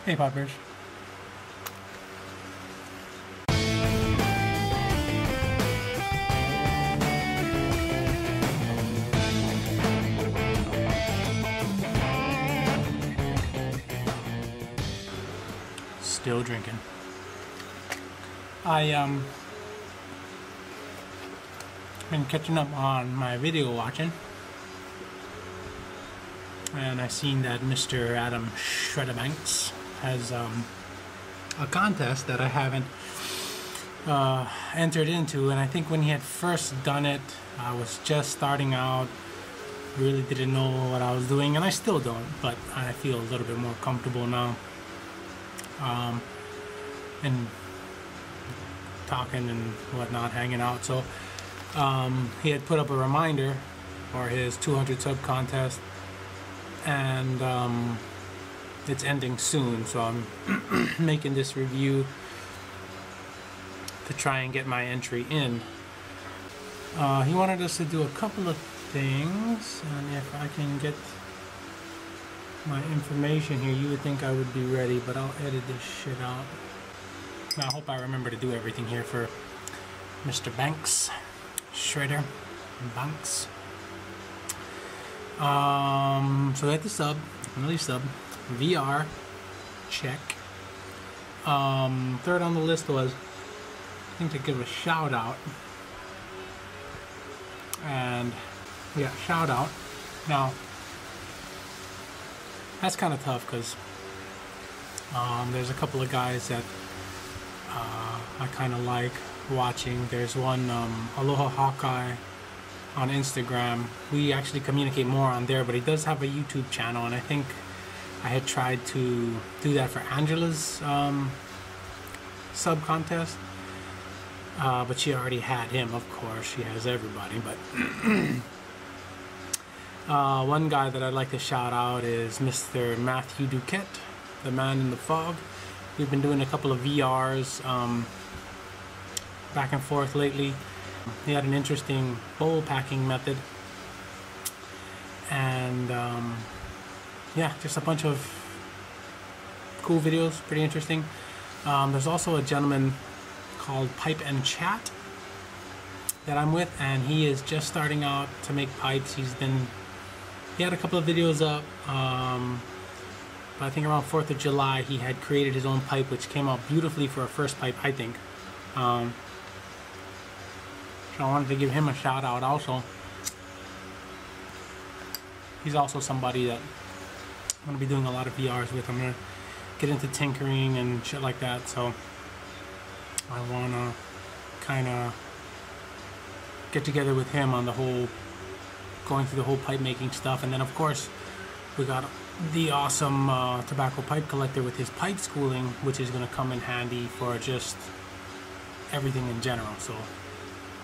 Hey, Poppers. Still drinking. Been catching up on my video watching, and I seen that Mr. Adam Shreddah Banks has a contest that I haven't entered into, and I think when he had first done it, I was just starting out, really didn't know what I was doing, and I still don't, but I feel a little bit more comfortable now, and talking and whatnot, hanging out. So he had put up a reminder for his 200 sub contest, and it's ending soon, so I'm making this review to try and get my entry in. He wanted us to do a couple of things, and if I can get my information here, you would think I would be ready, but I'll edit this shit out. Now, I hope I remember to do everything here for Mr. Banks, Shreddah Banks. So at the sub, another sub, VR, check. Third on the list was, I think, to give a shout out. And yeah, shout out. Now, that's kind of tough because there's a couple of guys that I kind of like watching. There's one, Aloha Hawkeye on Instagram. We actually communicate more on there, but he does have a YouTube channel, and I think I had tried to do that for Angela's sub contest, but she already had him, of course. She has everybody, but one guy that I'd like to shout out is Mr. Matthew Duquette, the man in the fog. We've been doing a couple of VRs back and forth lately. He had an interesting bowl packing method, and yeah, just a bunch of cool videos, pretty interesting. There's also a gentleman called Pipe and Chat that I'm with, and he is just starting out to make pipes. He had a couple of videos up, but I think around 4th of July he had created his own pipe, which came out beautifully for a first pipe, I think. So I wanted to give him a shout out also. He's also somebody that I'm going to be doing a lot of VRs with. I'm going to get into tinkering and shit like that, so I want to kind of get together with him on the whole, going through the whole pipe making stuff. And then of course we got the awesome tobacco pipe collector with his pipe schooling, which is going to come in handy for just everything in general. So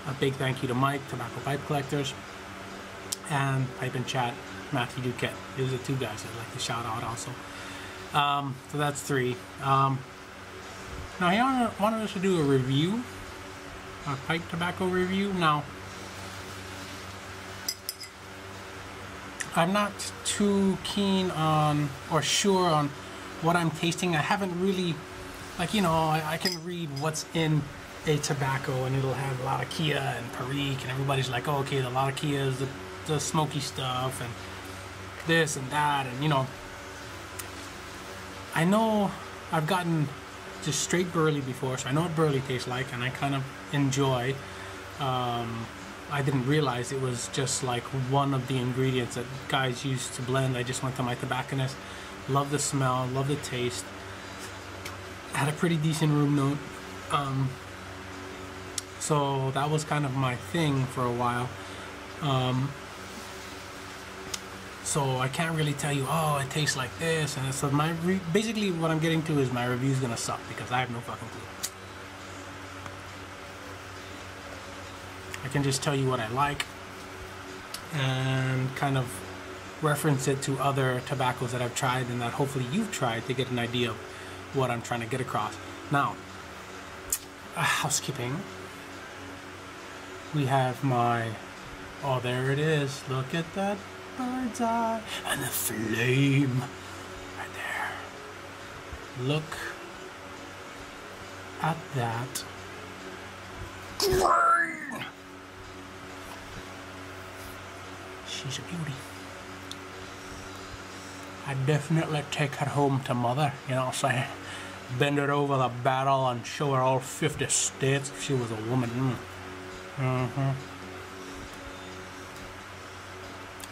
a big thank you to Mike, Tobacco Pipe Collectors, and Pipe and Chat, Matthew Duquette. Those are two guys I'd like to shout out also. So that's three. Now he wanted us to do a review, a pipe tobacco review. Now, I'm not too keen on or sure on what I'm tasting. I haven't really, like, you know, I can read what's in a tobacco, and it'll have Latakia and Perique, and everybody's like, oh, okay, the Latakia is the smoky stuff, and this and that, and you know, I know I've gotten just straight burley before, so I know what burley tastes like, and I kind of enjoy. I didn't realize it was just like one of the ingredients that guys use to blend. I just went to my tobacconist, love the smell, love the taste, had a pretty decent room note. So that was kind of my thing for a while. So I can't really tell you, oh, it tastes like this, and so basically what I'm getting to is my review's gonna suck because I have no fucking clue. I can just tell you what I like and kind of reference it to other tobaccos that I've tried and that hopefully you've tried to get an idea of what I'm trying to get across. Now, housekeeping. We have my, oh, there it is. Look at that bird's eye and the flame right there. Look at that. She's a beauty. I'd definitely take her home to mother, you know what I'm saying? Bend her over the barrel and show her all 50 states if she was a woman.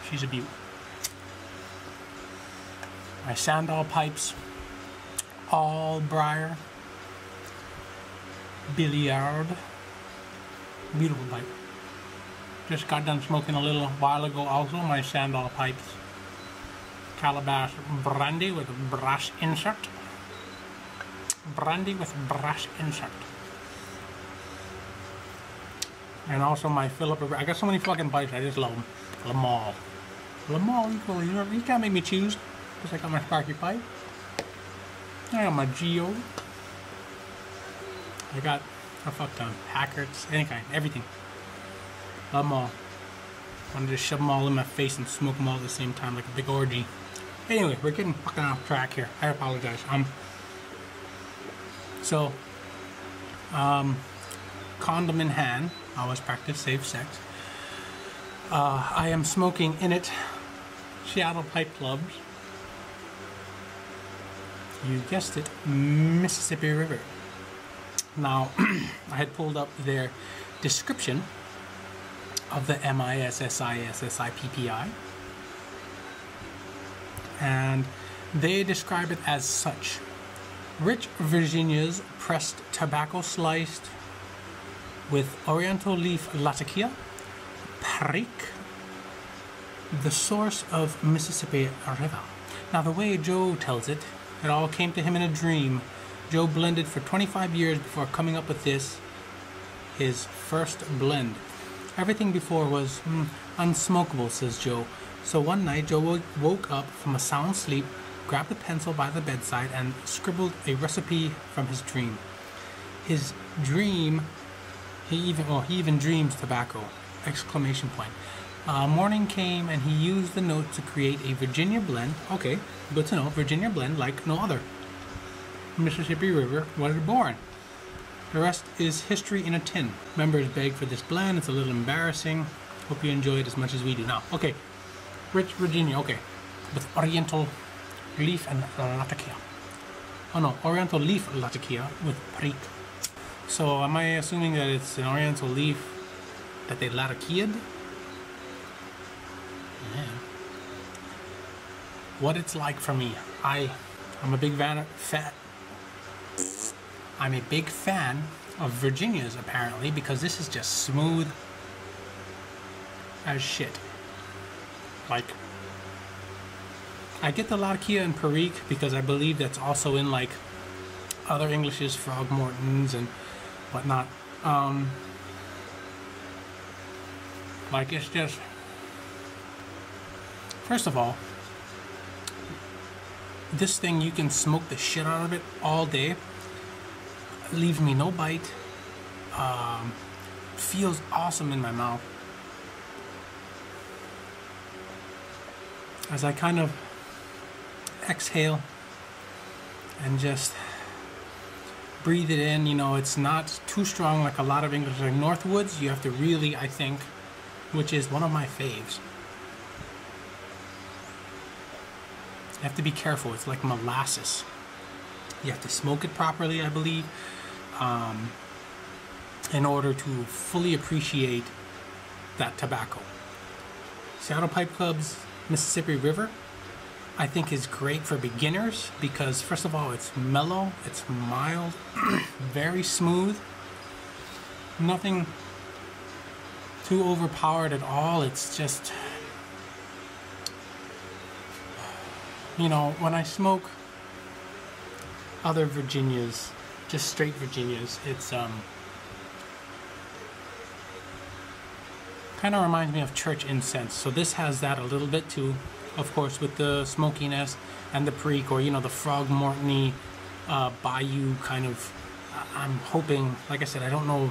She's a beauty. My sandal pipes, all briar, billiard, beautiful pipe. Just got done smoking a little while ago also, my sandal pipes. Calabash brandy with brass insert. Brandy with brass insert. And also my Philip, I got so many fucking pipes, I just love them. Lamal. Lamal, you can't make me choose. Because I got my Sparky pipe. I got my Geo. I got a fuck ton. Packards, any kind, everything. Love them all. I want to just shove them all in my face and smoke them all at the same time like a big orgy. Anyway, we're getting fucking off track here. I apologize. Condom in hand. Always practice safe sex. I am smoking in it Seattle Pipe Clubs. You guessed it, Mississippi River. Now, I had pulled up their description of the MISSISSIPPI, and they describe it as such. Rich Virginia's pressed tobacco sliced with oriental leaf latakia, perique, the source of Mississippi River. Now the way Joe tells it, it all came to him in a dream. Joe blended for 25 years before coming up with this, his first blend. Everything before was unsmokable, says Joe. So one night, Joe woke up from a sound sleep, grabbed a pencil by the bedside, and scribbled a recipe from his dream. His dream, he even dreams tobacco! Exclamation point. Morning came, and he used the note to create a Virginia blend. Okay, good to know. Virginia blend like no other. Mississippi River was born. The rest is history in a tin. Members begged for this blend. It's a little embarrassing. Hope you enjoy it as much as we do. Now, okay. Rich Virginia, okay. With oriental leaf and latakia. Oh no, oriental leaf latakia with perique. So am I assuming that it's an oriental leaf that they latakia'd? Yeah. What it's like for me. I'm a big fan of Virginia's apparently, because this is just smooth as shit. Like, I get the latakia and perique because I believe that's also in like other Englishes, Frogmortons and whatnot. Like, it's just, first of all, this thing, you can smoke the shit out of it all day. Leaves me no bite. Feels awesome in my mouth. As I kind of exhale and just breathe it in, you know, it's not too strong like a lot of English. Like Northwoods, you have to really, I think, which is one of my faves, you have to be careful. It's like molasses. You have to smoke it properly, I believe, in order to fully appreciate that tobacco. Seattle Pipe Club's Mississippi River, I think, is great for beginners because, first of all, it's mellow, it's mild, very smooth, nothing too overpowered at all. It's just, you know, when I smoke other Virginias, just straight Virginias, it's kind of reminds me of church incense. So this has that a little bit too, of course, with the smokiness and the perique, or, you know, the Frogmorton-y bayou kind of. I'm hoping, like I said, I don't know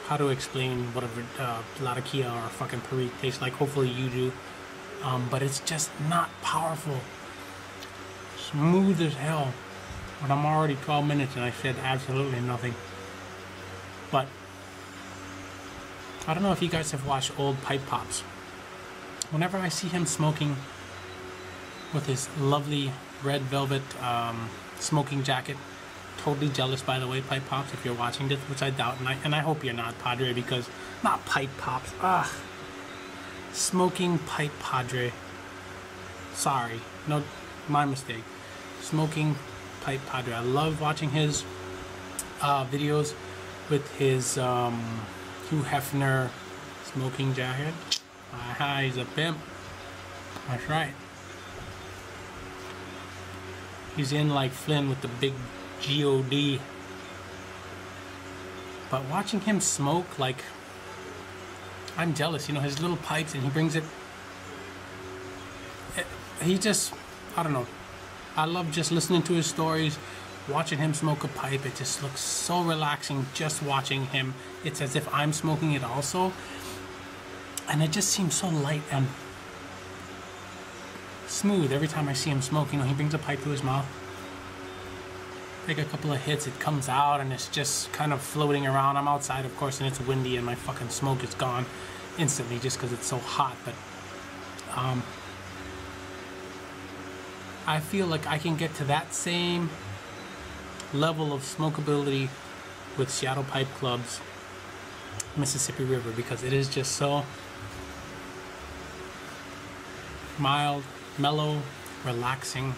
how to explain what a latakia or a fucking perique tastes like. Hopefully you do, but it's just not powerful. Smooth as hell. But I'm already 12 minutes and I said absolutely nothing. But I don't know if you guys have watched old Pipe Pops. Whenever I see him smoking with his lovely red velvet smoking jacket, totally jealous, by the way, Pipe Pops, if you're watching this, which I doubt, and I hope you're not, Padre, because not Pipe Pops. Ugh. Smoking Pipe Padre. Sorry, no, my mistake. Smoking Pipe Padre. I love watching his videos with his Hugh Hefner smoking jacket. He's a pimp. That's right. He's in like Flynn with the big G.O.D. But watching him smoke, like, I'm jealous. You know, his little pipes, and he brings it. He just, I don't know. I love just listening to his stories, watching him smoke a pipe. It just looks so relaxing just watching him. It's as if I'm smoking it also. And it just seems so light and smooth every time I see him smoke. You know, he brings a pipe to his mouth. Take a couple of hits, it comes out, and it's just kind of floating around. I'm outside, of course, and it's windy, and my fucking smoke is gone instantly just because it's so hot. But I feel like I can get to that same level of smokability with Seattle Pipe Club's Mississippi River, because it is just so mild, mellow, relaxing.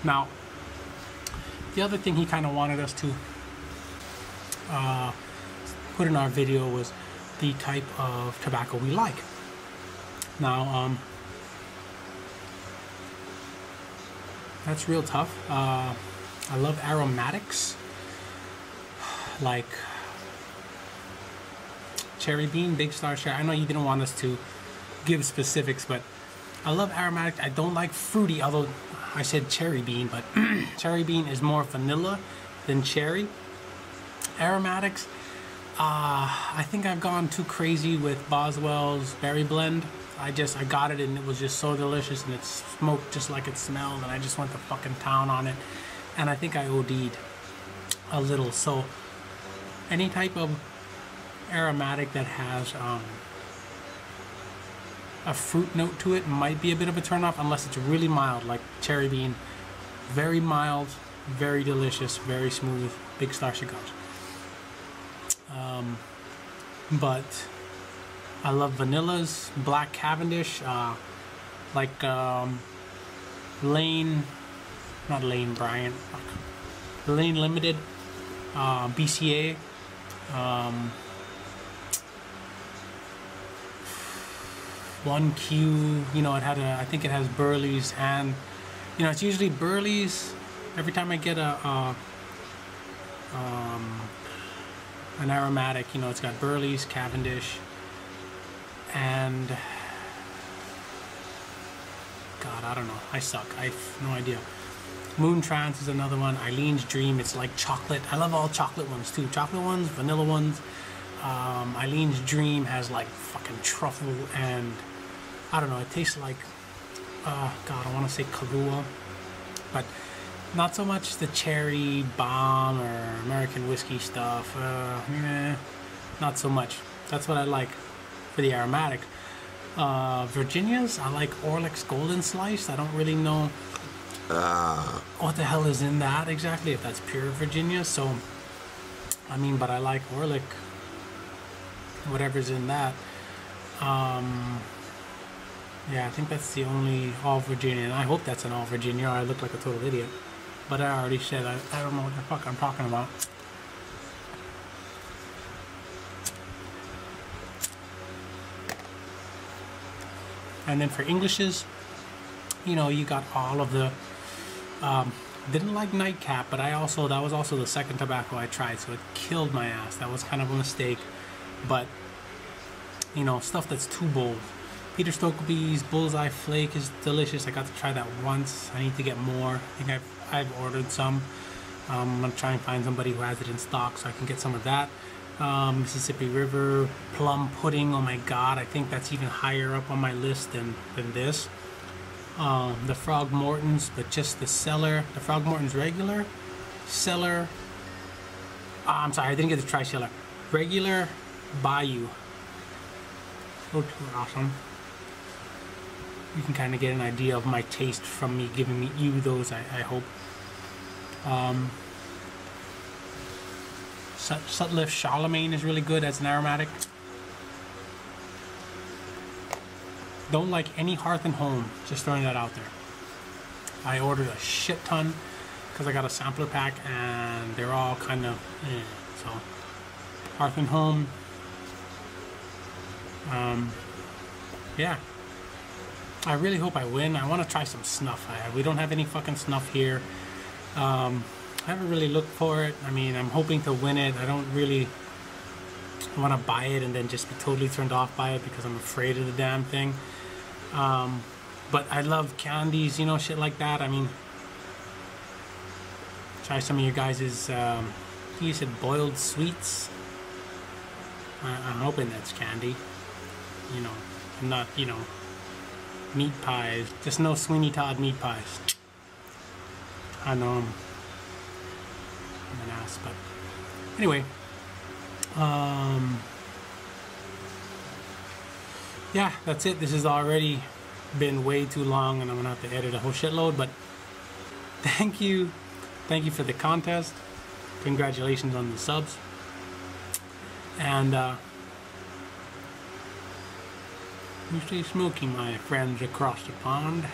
Now, the other thing he kind of wanted us to put in our video was the type of tobacco we like. Now, that's real tough. I love aromatics, like cherry bean, Big Star cherry. I know you didn't want us to give specifics, but I love aromatic. I don't like fruity, although I said cherry bean, but cherry bean is more vanilla than cherry. Aromatics, I think I've gone too crazy with Boswell's berry blend. I got it and it was just so delicious, and it smoked just like it smelled, and I just went to fucking town on it, and I think I OD'd a little. So any type of aromatic that has a fruit note to it might be a bit of a turnoff, unless it's really mild, like cherry bean. Very mild, very delicious, very smooth, Big Star cigars. But I love vanillas, Black Cavendish, like Lane Bryant, Lane Limited, BCA, 1Q, you know, it had I think it has Burley's, and you know, it's usually Burley's. Every time I get an aromatic, you know, it's got Burley's, Cavendish, and God, I don't know, I suck, I have no idea. Moon Trance is another one. Eileen's Dream, it's like chocolate. I love all chocolate ones too, chocolate ones, vanilla ones. Eileen's Dream has like fucking truffle, and I don't know, it tastes like God, I want to say Kahlua, but not so much the cherry bomb or American whiskey stuff. Not so much. That's what I like for the aromatic. Virginias, I like Orlick's Golden Slice. I don't really know what the hell is in that exactly, if that's pure Virginia. So, I mean, but I like Orlick, whatever's in that. Yeah, I think that's the only all Virginia, and I hope that's an all Virginia, or I look like a total idiot. But I already said I don't know what the fuck I'm talking about. And then for Englishes, you know, you got all of the didn't like Nightcap, but that was also the second tobacco I tried, so it killed my ass. That was kind of a mistake. But you know, stuff that's too bold. Peter Stokelby's Bullseye Flake is delicious. I got to try that once. I need to get more. I think I've ordered some. I'm gonna try and find somebody who has it in stock so I can get some of that. Mississippi River plum pudding. Oh my god, I think that's even higher up on my list than this. The Frog Morton's, but just the cellar. The Frog Morton's regular, cellar. I'm sorry, I didn't get the try cellar. Regular Bayou. Oh, awesome. You can kind of get an idea of my taste from me giving you those, I hope. Sutliff Charlemagne is really good as an aromatic. Don't like any Hearth and Home, just throwing that out there. I ordered a shit ton because I got a sampler pack and they're all kind of so Hearth and Home. Yeah, I really hope I win. I want to try some snuff. We don't have any fucking snuff here. I haven't really looked for it. I mean, I'm hoping to win it. I don't really want to buy it and then just be totally turned off by it because I'm afraid of the damn thing. But I love candies, you know, shit like that. I mean, try some of your guys's, you said boiled sweets. I'm hoping that's candy. You know, not, you know, meat pies. Just no Sweeney Todd meat pies. I know I'm an ass, but anyway. Yeah, that's it. This has already been way too long and I'm gonna have to edit a whole shitload, but thank you for the contest. Congratulations on the subs. And you stay smoky, my friends across the pond.